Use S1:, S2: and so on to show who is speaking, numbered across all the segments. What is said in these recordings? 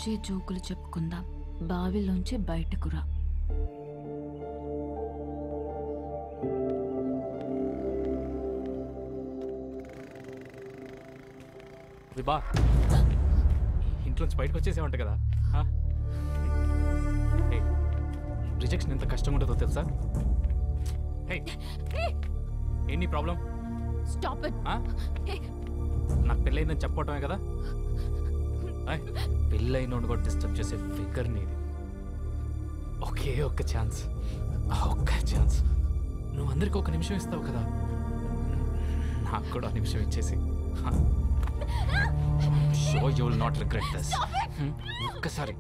S1: వచ్చే జోకులు చెప్పుకుందాం. బావిలోంచి బయటకు రా.
S2: విభా, ఇంట్లోంచి బయటకు వచ్చేసేవంట కదా. రిజెక్షన్ ఎంత కష్టంగా ఉంటుందో తెలుసా? ఏంటి ప్రాబ్లం? నాకు పెళ్ళయిందని చెప్పటమే కదా. పెళ్ళైన కూడా డిస్టర్బ్ చేసే ఫిగర్ నీది. ఒకే ఒక్క ఛాన్స్, ఒక్క ఛాన్స్. నువ్వు అందరికి ఒక నిమిషం ఇస్తావు కదా, నాకు కూడా నిమిషం ఇచ్చేసి. Sure you will not regret this. ఒక్కసారి.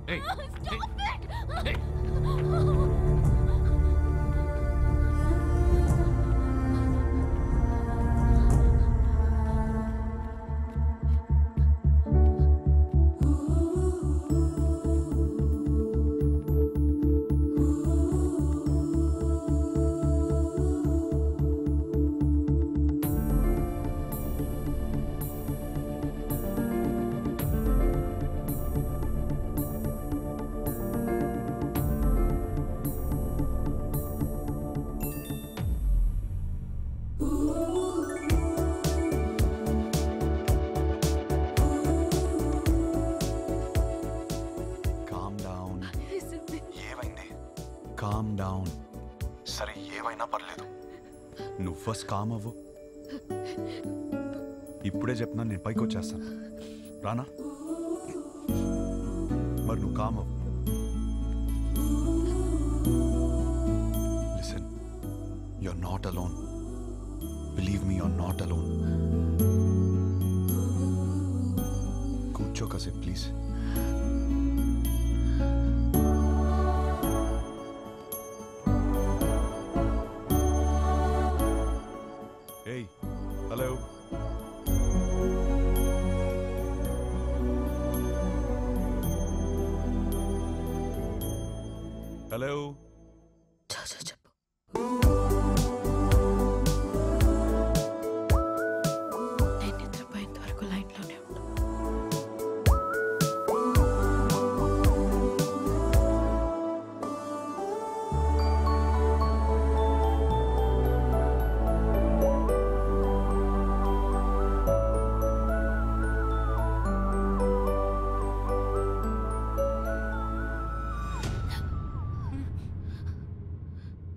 S3: Calm down. సరే, ఏమైనా పర్లేదు, నువ్వు ఫస్ట్ కామ్ అవ్వు. ఇప్పుడే చెప్తున్నా, నేను పైకి వచ్చేస్తాను. రానా? మరి నువ్వు కామ్ అవ్వు. Listen, you're not alone. Believe me, you're not alone. కూర్చో కాసేపు ప్లీజ్. Hello, hello.
S1: చెప్పు. నేను నిద్రపోయేంత వరకు లైన్లోనే ఉంటాను.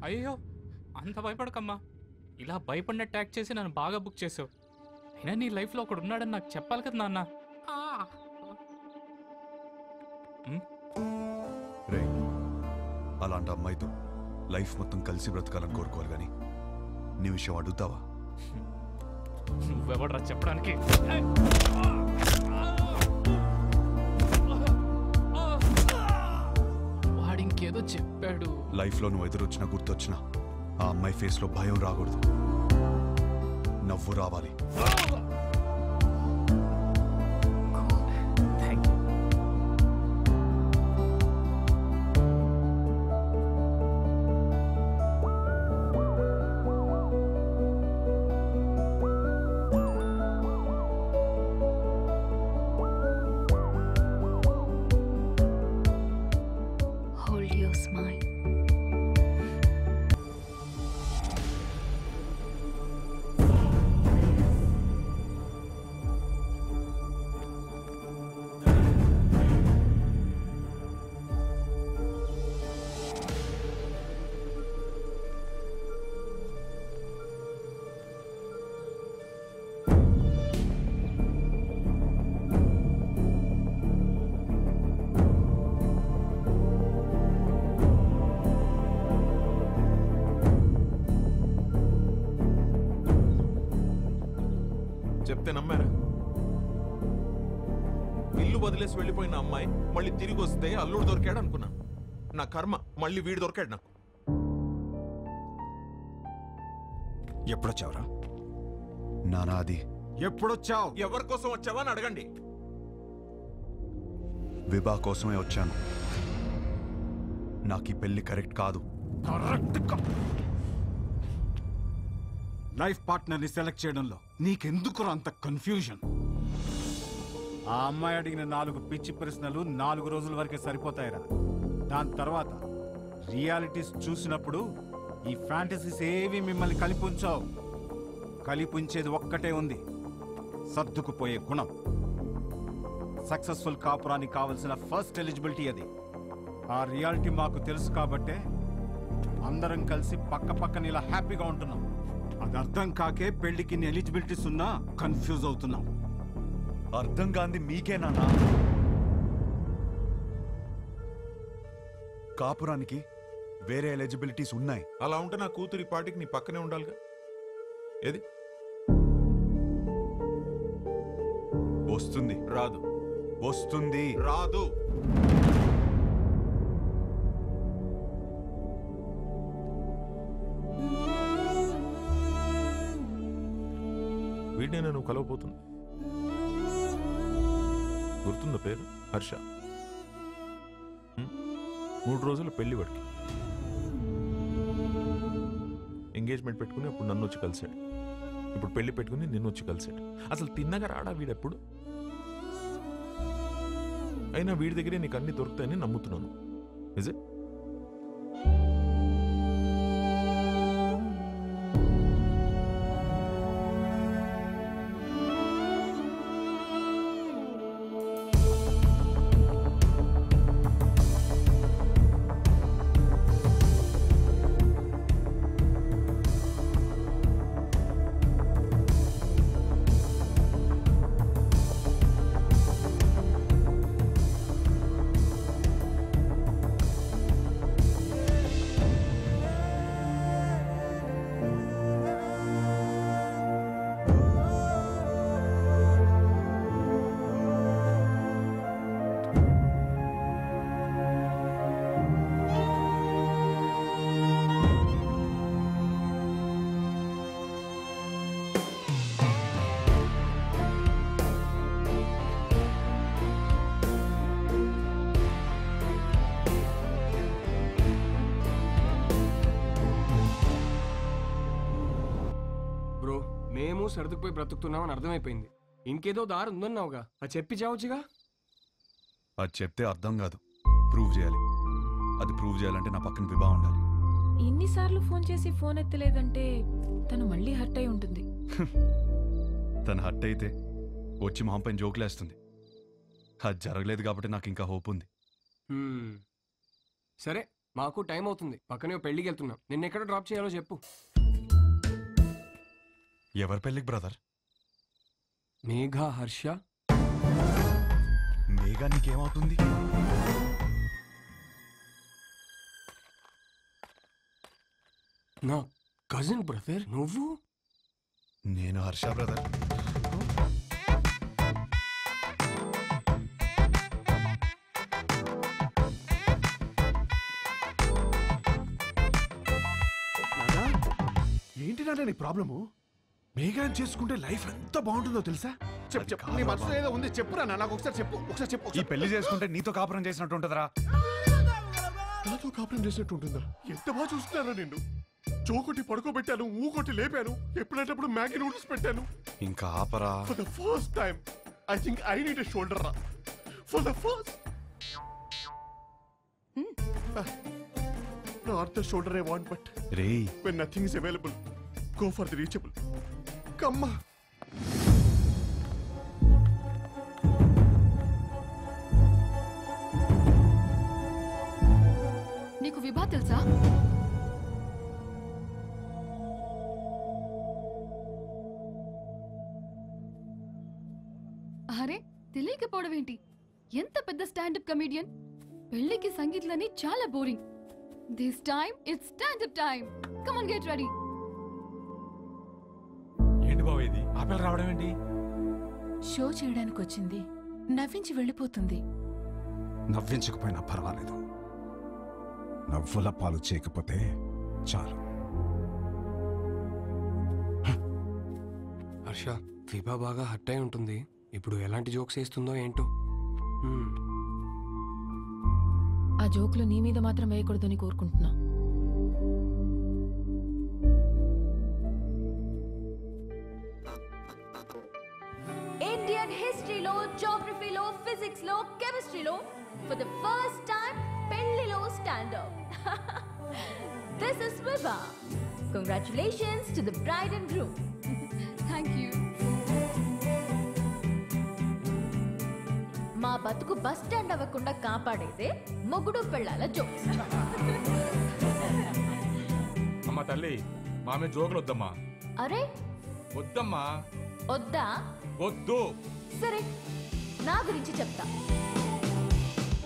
S2: అయ్యో, అంత భయపడకమ్మా. ఇలా భయపడినట్టు యాక్ట్ చేసి నన్ను బాగా బుక్ చేసావు. అయినా నీ లైఫ్లో ఒకడు ఉన్నాడని నాకు చెప్పాలి కదా నాన్న.
S3: రే, అలాంటి అమ్మాయితో లైఫ్ మొత్తం కలిసి బ్రతకాలని కోరుకోవాలి, కానీ నీ విషయం అడుగుతావా?
S2: నువ్వెవడరా చెప్పడానికి? వాడింకేదో చెప్పాడు.
S3: లైఫ్లో నువ్వు ఎదురొచ్చినా గుర్తొచ్చినా ఆ అమ్మాయి ఫేస్లో భయం రాకూడదు, నవ్వు రావాలి.
S1: Hold your smile.
S4: చెప్తే నమ్మారా? ఇల్లు వదిలేసి వెళ్ళిపోయిన అమ్మాయి మళ్ళీ తిరిగి వస్తే అల్లుడు దొరికాడు అనుకున్నా. నా కర్మ, మళ్ళీ వీడు దొరికాడు నాకు.
S3: ఎప్పుడొచ్చావురా? నానా, అది
S4: ఎప్పుడొచ్చావు? ఎవరి కోసం వచ్చావా అని అడగండి.
S3: విభా కోసమే వచ్చాను. నాకు ఈ పెళ్లి కరెక్ట్ కాదు.
S5: లైఫ్ పార్ట్నర్ని సెలెక్ట్ చేయడంలో నీకెందుకు అంత కన్ఫ్యూజన్? ఆ అమ్మాయి అడిగిన 4 పిచ్చి ప్రశ్నలు 4 రోజుల వరకే సరిపోతాయిరా. దాని తర్వాత రియాలిటీస్ చూసినప్పుడు ఈ ఫ్యాంటసీస్ ఏవి మిమ్మల్ని కలిపుంచావు. కలిపుంచేది ఒక్కటే ఉంది, సర్దుకుపోయే గుణం. సక్సెస్ఫుల్ కాపురానికి కావలసిన ఫస్ట్ ఎలిజిబిలిటీ అది. ఆ రియాలిటీ మాకు తెలుసు కాబట్టే అందరం కలిసి పక్క పక్కన ఇలా హ్యాపీగా ఉంటున్నాం. అది అర్థం కాకే పెళ్లికి ఎలిజిబిలిటీస్ ఉన్నా కన్ఫ్యూజ్ అవుతున్నాం.
S3: అర్థం కాంది మీకే నాన్న. కాపురానికి వేరే ఎలిజిబిలిటీస్ ఉన్నాయి.
S4: అలా ఉంటే నా కూతురి పాటికి నీ పక్కనే ఉండాలిగా. ఏది
S3: వస్తుంది
S4: రాదు,
S3: వస్తుంది
S4: రాదు. వీడినే నువ్వు కలవపోతున్నా. గుర్తుందా పేరు? హర్ష. 3 రోజుల పెళ్లి వాడికి. ఎంగేజ్మెంట్ పెట్టుకుని అప్పుడు నన్ను వచ్చి కలిశాడు. ఇప్పుడు పెళ్లి పెట్టుకుని నిన్ను వచ్చి కలిశాడు. అసలు తిన్నగా రాడా వీడెప్పుడు? అయినా వీడి దగ్గరే నీకు అన్ని దొరుకుతాయని నమ్ముతున్నాను. నిజే?
S6: బ్రో, మేము సర్దుకుపోయి బ్రతుకుతున్నామని అర్థమైపోయింది. ఇంకేదో దారి ఉందన్నావుగా, అది చెప్పి చావచ్చుగా.
S3: అది చెప్తే అర్థం కాదు, ప్రూవ్ చేయాలి. అది ప్రూవ్ చేయాలంటే నా పక్కన విభా ఉండాలి.
S1: ఇన్నిసార్లు ఫోన్ చేసి ఫోన్ ఎత్తలేదంటే తను మళ్ళీ హర్ట్ అయి ఉంటుంది.
S3: తను హట్ అయితే వచ్చి మొహం పైన జోకులేస్తుంది. అది జరగలేదు కాబట్టి నాకు ఇంకా హోప్ ఉంది.
S6: సరే, మాకు టైం అవుతుంది. పక్కనే పెళ్లికి వెళ్తున్నాం. నిన్న ఎక్కడ డ్రాప్ చేయాలో చెప్పు.
S3: ఎవరి పెళ్ళికి బ్రదర్?
S6: మేఘా, హర్ష.
S3: మేఘా నీకేమవుతుంది?
S6: నా కజిన్ బ్రదర్ నువ్వు.
S3: నేను హర్ష బ్రదర్.
S7: ఏంటి నాన్న నీ ప్రాబ్లము? మేఘాన్ని చేసుకుంటే లైఫ్ ఎంత బాగుంటుందో తెలుసా? చెప్పు చెప్పు, నీ మనసులో ఏదో ఉంది, చెప్పురా నాన్న. నాకు ఒకసారి చెప్పు, ఒకసారి చెప్పు.
S3: ఈ పెళ్లి చేసుకుంటే నీతో కాపురం చేసినట్టు ఉంటుందిరా.
S7: నాతో కాపురం చేసినట్టు ఉంటుందా? ఎంత బాగా చూస్తున్నారా నిన్ను. చోకొట్టి పడుకోబెట్టాను, ఊకొట్టి లేపాను, ఎప్పుడైనప్పుడు మ్యాగీ నూడిల్స్ పెట్టాను.
S3: ఇంకా ఆపరా.
S7: For the first time I think I need a shoulder రా. For the first not the shoulder I want, but
S3: రేయ్,
S7: when nothing is available, go for the reachable. Come on.
S8: నీకు విభా తెలుసా? అరే, తెలియకపోవడం ఏంటి? ఎంత పెద్ద స్టాండప్ కమెడియన్. పెళ్లికి సంగీత్లని చాలా boring. This time it's standup time. Come on, get ready.
S2: ఏంటి బాబు ఇది? ఆపేల రావడం ఏంటి?
S1: షో చేయడానికి వచ్చింది, నవ్వించి వెళ్ళిపోతుంది.
S5: నవ్వించకపోయినా పర్వాలేదు, నవ్వుల పాలు చేయకపోతే చాలు.
S6: హర్ష, విభా బాగా హర్ట్ అయి ఉంటుంది. ఇప్పుడు ఎలాంటి జోక్స్ వేస్తుందో ఏంటో.
S1: ఆ జోకులు నీ మీద మాత్రం వేయకూడదని కోరుకుంటున్నా.
S8: ఇండియా
S9: ఇండియన్ హిస్టరీలో, జోగ్రఫీలో, ఫిజిక్స్లో, కెమిస్ట్రీలో ఫర్ ద ఫస్ట్ టైం పెళ్లిలో standard. This is Vibha. Congratulations to the bride and groom.
S8: Thank you.
S9: మా బతుకు బస్ స్టాండ్ అవ్వకుండా కాపాడేదే మొగుడు పెళ్ళాల జోక్స్.
S10: అమ్మా తల్లి, మామే జోకులు వద్దమ్మా.
S9: అరే
S10: వద్దమ్మా.
S9: వద్దా?
S10: వద్దు.
S9: సరే, నా గురించి చెప్తా.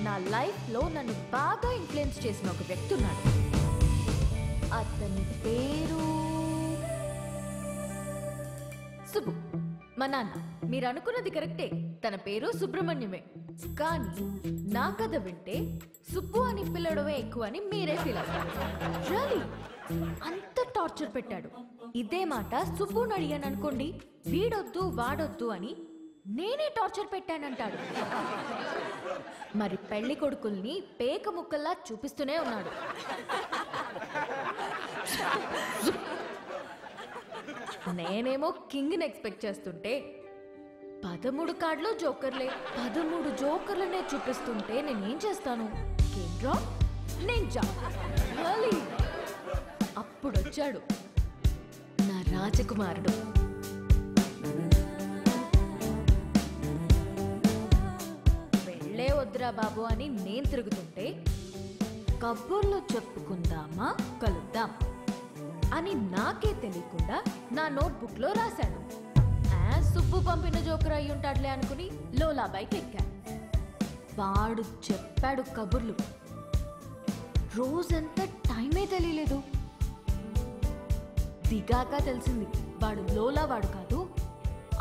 S9: నా లైఫ్ లో నన్ను బాగా ఇన్ఫ్లుయెన్స్ చేసిన ఒక వ్యక్తి ఉన్నాడు. అతని పేరు సుబ్బు. మా నాన్న. మీరు అనుకున్నది కరెక్టే, తన పేరు సుబ్రహ్మణ్యమే. కానీ నా కథ వింటే సుబ్బు అని పిల్లడమే ఎక్కువ అని మీరే ఫీల్ అవుతారు. రియల్లీ అంత టార్చర్ పెట్టాడు. ఇదే మాట సుబ్బుని అడిగాను అనుకోండి, వీడొద్దు వాడొద్దు అని నేనే టార్చర్ పెట్టానంటాడు. మరి పెళ్లి కొడుకుల్ని పేక ముక్కల్లా చూపిస్తూనే ఉన్నాడు. నేనేమో కింగ్ని ఎక్స్పెక్ట్ చేస్తుంటే 13 కార్డులో జోకర్లే. 13 జోకర్లనే చూపిస్తుంటే నేనేం చేస్తాను? నింజా. అప్పుడొచ్చాడు నా రాజకుమారుడు. వెళ్ళే వద్దురా బాబు అని నేను తిరుగుతుంటే, కబుర్లో చెప్పుకుందామా, కలుద్దాం అని నాకే తెలియకుండా నా నోట్బుక్ లో రాశాడు. సుబ్బు పంపిన జోకర్ అయి ఉంటాడులే అనుకుని లోలా బైక్ ఎక్కాను. వాడు చెప్పాడు కబుర్లు. రోజంతా టైమే తెలియలేదు. దిగాక తెలిసింది వాడు లోలా వాడు కాదు,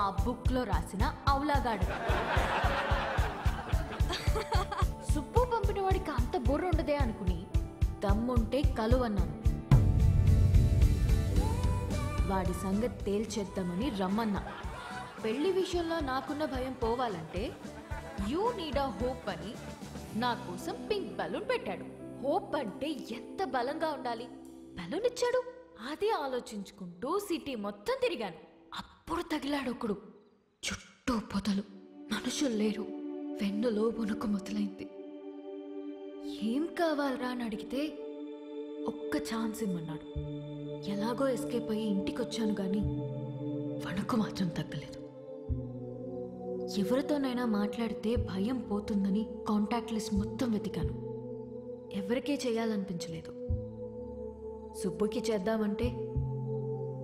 S9: ఆ బుక్ లో రాసిన అవులాగాడు. సుబ్బు పంపిన వాడికి అంత బుర్ర ఉండదే అనుకుని దమ్ముంటే కలువన్నాను. వాడి సంగతి తేల్చేద్దామని రమ్మన్నా. పెళ్లి విషయంలో నాకున్న భయం పోవాలంటే యూ నీడ్ అ హోప్ అని నా కోసం పింక్ బలూన్ పెట్టాడు. హోప్ అంటే ఎంత బలంగా ఉండాలి. బలూన్ ఇచ్చాడు. అదే ఆలోచించుకుంటూ సిటీ మొత్తం తిరిగాను. అప్పుడు తగిలాడు ఒకడు. చుట్టూ పొదలు, మనుషులు లేరు. వెన్నులో వణుకు మొదలైంది. ఏం కావాలరా అని అడిగితే ఒక్క ఛాన్స్ ఇమ్మన్నాడు. ఎలాగో ఎస్కేప్ అయ్యి ఇంటికొచ్చాను గాని వణుకు మాత్రం తగ్గలేదు. ఎవరితోనైనా మాట్లాడితే భయం పోతుందని కాంటాక్ట్ లిస్ట్ మొత్తం వెతికాను. ఎవరికే చేయాలనిపించలేదు. సుబ్బుకి చేద్దామంటే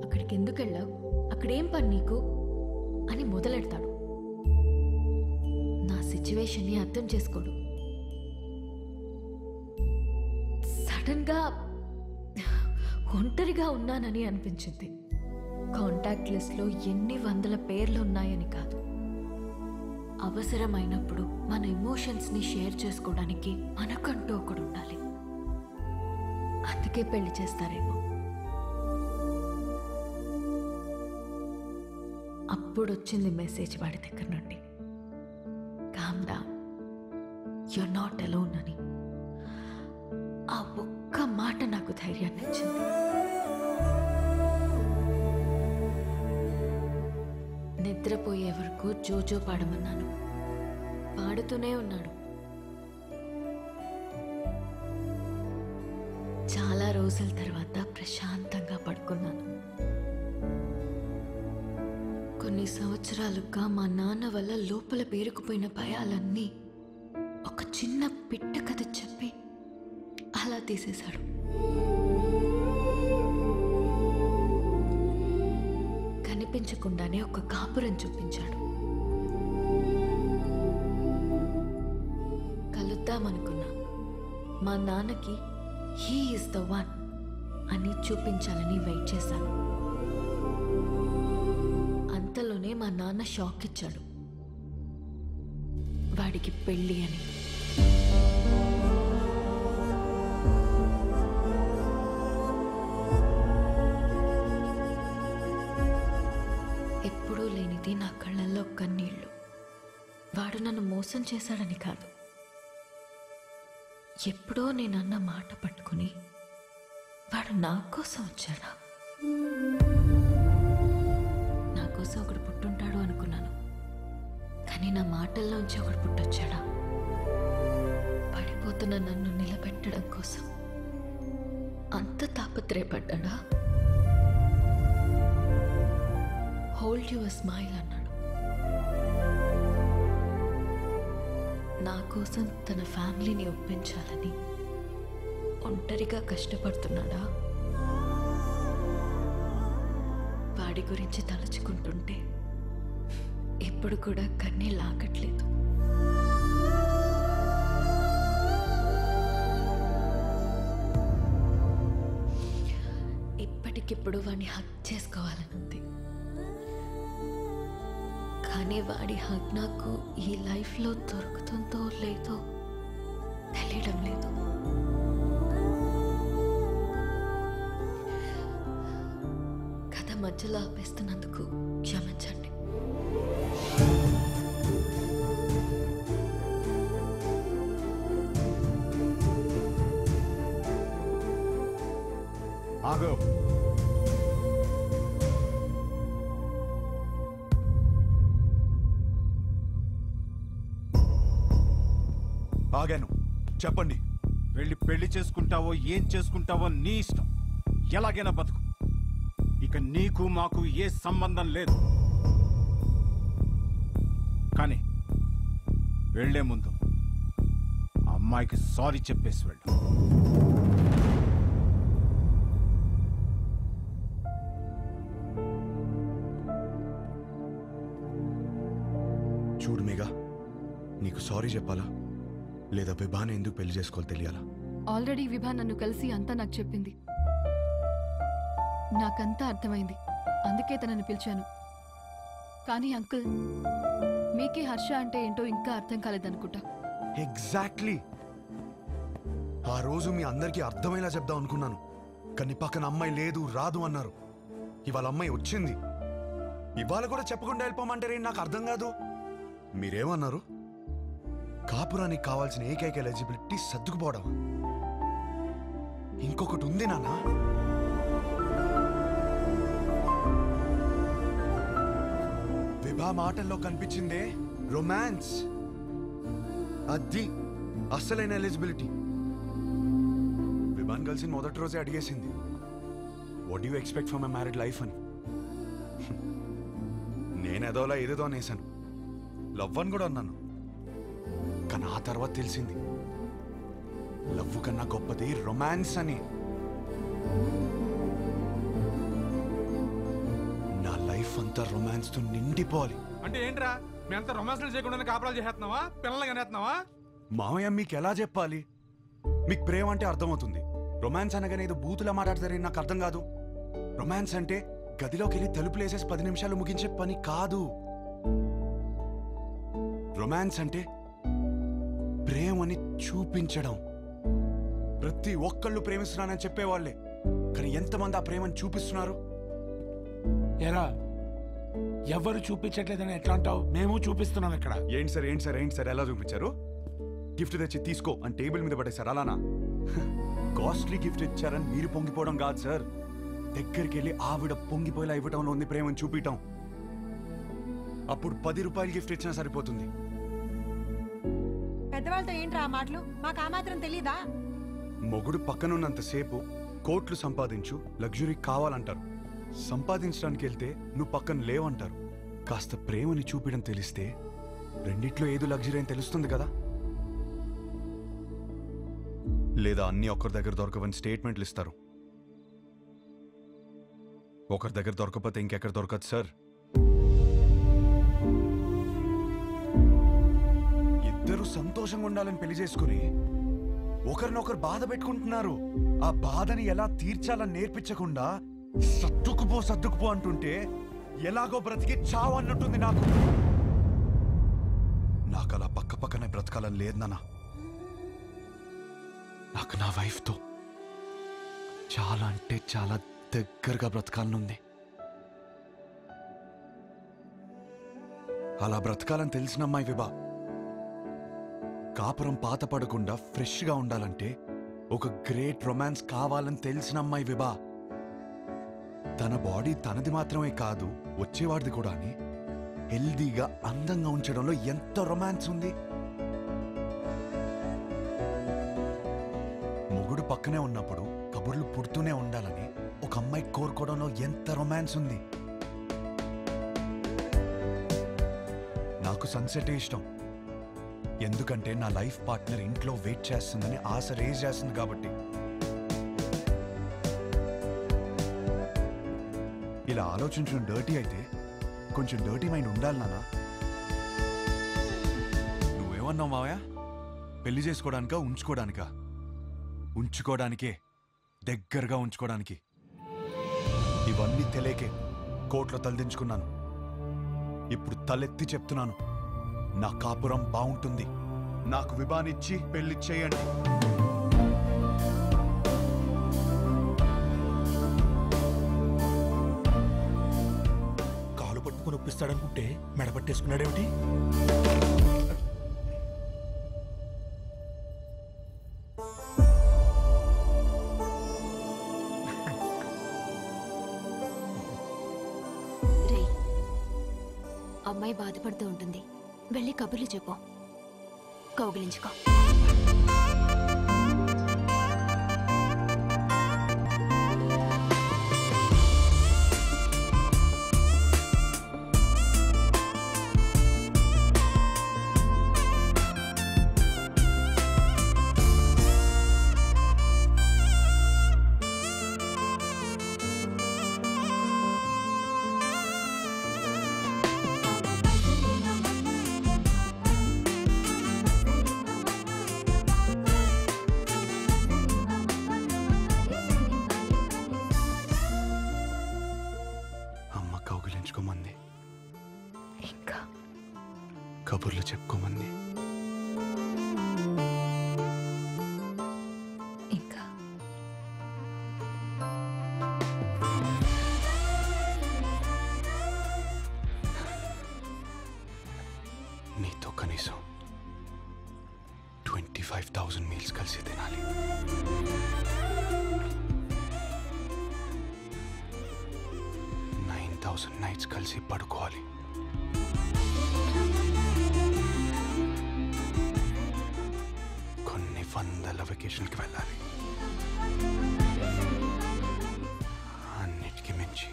S9: అక్కడికి ఎందుకు వెళ్ళావు, అక్కడేం పని నీకు అని మొదలెడతాడు. నా సిచ్యువేషన్ని అర్థం చేసుకోడు. సడన్గా ఒంటరిగా ఉన్నానని అనిపించింది. కాంటాక్ట్ లిస్ట్లో ఎన్ని వందల పేర్లు ఉన్నాయని కాదు, అవసరమైనప్పుడు మన ఎమోషన్స్ని షేర్ చేసుకోవడానికి మనకంటూ ఒకడు ఉండాలి. అందుకే పెళ్లి చేస్తారేమో. అప్పుడు వచ్చింది మెసేజ్ వాడి దగ్గర నుండి, calm down, you're not alone అని. ఆ ఒక్క మాట నాకు ధైర్యాన్ని ఇచ్చింది. నిద్రపోయే వరకు జోజో పాడమన్నాను. పాడుతూనే ఉన్నాడు. చాలా రోజుల తర్వాత ప్రశాంతంగా పడుకున్నాను. కొన్ని సంవత్సరాలుగా మా నాన్న వల్ల లోపల పేరుకుపోయిన భయాలన్నీ ఒక చిన్న పిట్ట కథ చెప్పి అలా తీసేశాడు. కనిపించకుండానే ఒక కాపురం చూపించాడు. కలుద్దామనుకున్నా. మా నాన్నకి హీ ఈజ్ ద వన్ అని చూపించాలని వెయిట్ చేశాను. అంతలోనే మా నాన్న షాక్ ఇచ్చాడు. వాడికి పెళ్ళి అని. ఎప్పుడూ లేనిది నా కళ్ళల్లో కన్నీళ్ళు. వాడు నన్ను మోసం చేశాడని కాదు, ఎప్పుడో నేనన్న మాట పట్టుకుని వాడు నా కోసం వచ్చాడా. నా కోసం ఒకడు పుట్టుంటాడు అనుకున్నాను. నా మాటల్లోంచి ఒకడు పుట్టొచ్చాడా? పడిపోతున్న నన్ను నిలబెట్టడం కోసం అంత తాపత్రయపడ్డా? హోల్డ్ యువర్ స్మైల్ అన్నాడు. నా కోసం తన ఫ్యామిలీని ఒప్పించాలని ఒంటరిగా కష్టపడుతున్నాడా? వాడి గురించి తలుచుకుంటుంటే ఇప్పుడు కూడా కన్నీళ్ళు ఆగట్లేదు. ఇప్పటికిప్పుడు వాడిని హక్ చేసుకోవాలనుంది. కానీ వాడి హక్ నాకు ఈ లైఫ్లో దొరుకుతుందో లేదో తెలియడం లేదు. కథ మధ్యలో ఆపేస్తున్నందుకు క్షమించండి.
S5: ఆగో.
S3: ఆగాను, చెప్పండి.
S5: వెళ్ళి పెళ్లి చేసుకుంటావో ఏం చేసుకుంటావో నీ ఇష్టం. ఎలాగైనా బతుకు. ఇక నీకు మాకు ఏ సంబంధం లేదు. కానీ వెళ్లే ముందు ఆ అమ్మాయికి సారీ చెప్పేసి వెళ్ళు.
S3: చూడు మేఘా, నీకు సారీ చెప్పాలా లేదా విభాని ఎందుకు పెళ్లి చేసుకోవాలి తెలియాలా?
S8: ఆల్రెడీ విభా నన్ను కలిసి అంతా నాకు చెప్పింది. నాకంతా అర్థమైంది. అందుకే తనని పిలిచాను. కానీ అంకుల్, మీకే హర్ష అంటే ఏంటో ఇంకా అర్థం కాలేదనుకుంటా.
S3: ఎగ్జాక్ట్లీ. ఆ రోజు మీ అందరికీ అర్థమయ్యేలా చెప్దాం అనుకున్నాను, కానీ పక్కన అమ్మాయి లేదు, రాదు అన్నారు. ఇవాళ అమ్మాయి వచ్చింది. ఇవాళ కూడా చెప్పకుండా వెళ్ళిపోమంటారే, నాకు అర్థం కాదు. మీరేమన్నారు? కాపురానికి కావాల్సిన ఏకైక ఎలిజిబిలిటీ సర్దుకుపోవడం. ఇంకొకటి ఉంది నాన్న. విభా మాటల్లో కనిపించిందే రొమాన్స్. అది అస్సలైన ఎలిజిబిలిటీ. విభాన్ కలిసి మొదటి రోజే అడిగేసింది, what you expect from my married life అని. నేనేదోలా ఏదేదో అనేసాను, లవ్ అని కూడా అన్నాను. కానీ ఆ తర్వాత తెలిసింది లవ్ కన్నా గొప్పది రొమాన్స్ అని. నా లైఫ్ అంతా రొమాన్స్ తో నిండిపోవాలి.
S10: అంటే ఏంట్రా, మీ అంతా రొమాన్స్లు చేయకుండా కాపురాలు చేస్తున్నావా, పిల్లలు కనేస్తున్నావా?
S3: మామయ్య, మీకు ఎలా చెప్పాలి? మీకు ప్రేమ అంటే అర్థమవుతుంది. రొమాన్స్ అనగానే ఏదో బూతులా మాట్లాడతారని నాకు అర్థం కాదు. రొమాన్స్ అంటే గదిలోకి వెళ్ళి తలుపులేసేసి 10 నిమిషాలు ముగించే పని కాదు. రొమాన్స్ అంటే ప్రేమని చూపించడం. ప్రతి ఒక్కళ్ళు ప్రేమిస్తున్నానని చెప్పేవాళ్లే, కానీ ఎంతమంది ఆ ప్రేమను చూపిస్తున్నారు?
S11: ఎరా, ఎవరు చూపించట్లేదని ఎట్లా అంటావు? మేము చూపిస్తున్నాం ఇక్కడ.
S3: ఏంటి సార్ ఎలా చూపించారు? గిఫ్ట్ తెచ్చి తీసుకో అని టేబుల్ మీద పడేశారు, అలానా? కాస్ట్లీ గిఫ్ట్ ఇచ్చారని మీరు పొంగిపోవడం కాదు సార్. దగ్గరికి వెళ్ళి ఆవిడ పొంగిపోయేలా ఇవ్వటంలో ఉంది ప్రేమను చూపించటం. అప్పుడు 10 రూపాయలు గిఫ్ట్ ఇచ్చినా సరిపోతుంది.
S12: పెద్దవాళ్ళతో ఏంట్రా ఆ మాటలు? మాకు ఆ మాత్రం తెలీదా?
S3: మొగుడు పక్కనున్నంతసేపు కోట్లు సంపాదించు, లగ్జరీ కావాలంటారు. సంపాదించడానికి వెళ్తే నువ్వు పక్కన లేవంటారు. కాస్త ప్రేమని చూపించడం తెలిస్తే రెండిట్లో ఏదో లగ్జరీ అని తెలుస్తుంది కదా. లేదా అన్నీ ఒకరి దగ్గర దొరకవని స్టేట్మెంట్లు ఇస్తారు. ఒకరి దగ్గర దొరకకపోతే ఇంకెక్కడ దొరకదు సార్. ఇద్దరు సంతోషంగా ఉండాలని పెళ్లి చేసుకుని ఒకరినొకరు బాధ పెట్టుకుంటున్నారు. ఆ బాధని ఎలా తీర్చాలని నేర్పించకుండా సర్దుకుపో అంటుంటే ఎలాగో బ్రతికి చావు అన్నట్టుంది నాకు. నాకు అలా పక్కనే బ్రతకాలని లేదు నాన్న. నాకు నా వైఫ్తో చాలా అంటే చాలా దగ్గరగా బ్రతకాలనుంది. అలా బ్రతకాలని తెలిసిన అమ్మాయి విభా. కాపురం పాత పడకుండా ఫ్రెష్గా ఉండాలంటే ఒక గ్రేట్ రొమాన్స్ కావాలని తెలిసిన అమ్మాయి విభా. తన బాడీ తనది మాత్రమే కాదు, వచ్చేవాడిది కూడా అని హెల్దీగా అందంగా ఉంచడంలో ఎంత రొమాన్స్ ఉంది. మొగుడు పక్కనే ఉన్నప్పుడు కబుర్లు పుడుతూనే ఉండాలని ఒక అమ్మాయి కోరుకోవడంలో ఎంత రొమాన్స్ ఉంది. నాకు సన్సెట్ ఇష్టం, ఎందుకంటే నా లైఫ్ పార్ట్నర్ ఇంట్లో వెయిట్ చేస్తుందని ఆశ రేజ్ చేస్తుంది కాబట్టి. ఇలా ఆలోచించడం డర్టీ అయితే కొంచెం డర్టీ మైండ్ ఉండాలి నాన్న. నువ్వేమన్నావు మావయ్య? పెళ్లి చేసుకోవడానికా ఉంచుకోవడానికా? ఉంచుకోవడానికే, దగ్గరగా ఉంచుకోవడానికి. ఇవన్నీ తెలియకే కోర్టులో తలదించుకున్నాను. ఇప్పుడు తలెత్తి చెప్తున్నాను, నా కాపురం బాగుంటుంది. నాకు విభానిచ్చి పెళ్లి చేయండి.
S11: కాలు పట్టుకుని ఒప్పిస్తాడనుకుంటే మెడపట్టేసుకున్నాడేమిటి?
S13: అమ్మాయి బాధపడుతూ ఉంటుంది, వెళ్ళి కబుర్లు చెప్పు, కౌగిలించుకో.
S3: కౌగిలించుకోమంది,
S13: ఇంకా
S3: కబుర్లు చెప్పుకోమంది.
S13: ఇంకా
S3: నీతో కనీసం 25,000 మీల్స్ కలిసి తినాలి. నైట్స్ కలిసి పడుకోవాలి. కొన్ని వందల వెకేషన్కి వెళ్ళాలి. అన్నిటికీ మించి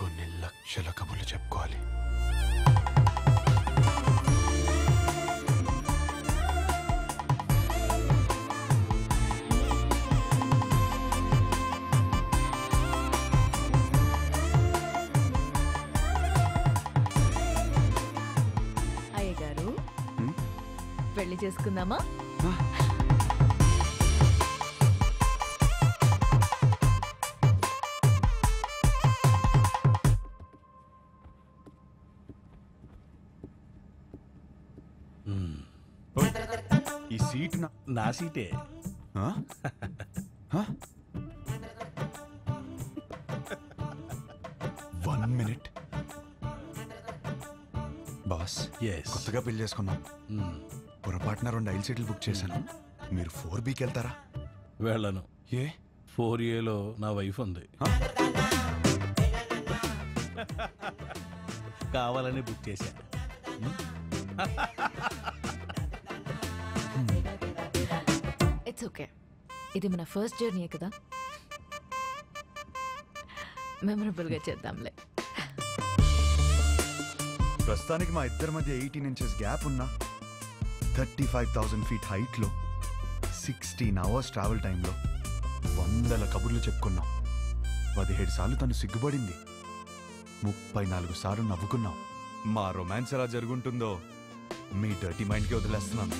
S3: కొన్ని లక్షల కబుర్లు చెప్పుకోవాలి.
S9: పెళ్లి చేసుకుందామా?
S3: ఈ సీట్
S14: నా సీటే.
S3: 1 minute. బాస్, కొత్తగా పెళ్లి చేసుకున్నాం. పొరపాటున 2 ఐల్ సీట్లు బుక్ చేశాను. మీరు 4Bకి వెళ్తారా?
S14: వెళ్ళను.
S3: ఏ?
S14: 4Aలో నా వైఫ్ ఉంది. కావాలని బుక్ చేశాను.
S9: It's okay. ఇది మన ఫస్ట్ జర్నీ కదా, మెమరబుల్గా చేద్దాంలే.
S3: ప్రస్తుతానికి మా ఇద్దరి మధ్య 18 inches గ్యాప్ ఉన్నా 35,000 feet హైట్లో 16 hours ట్రావెల్ టైంలో 100 కబుర్లు చెప్పుకున్నాం. 17 సార్లు తను సిగ్గుపడింది, 34 సార్లు నవ్వుకున్నాం. మా రొమాన్స్ ఎలా జరుగుంటుందో మీ డర్టీ మైండ్కి వదిలేస్తున్నాను.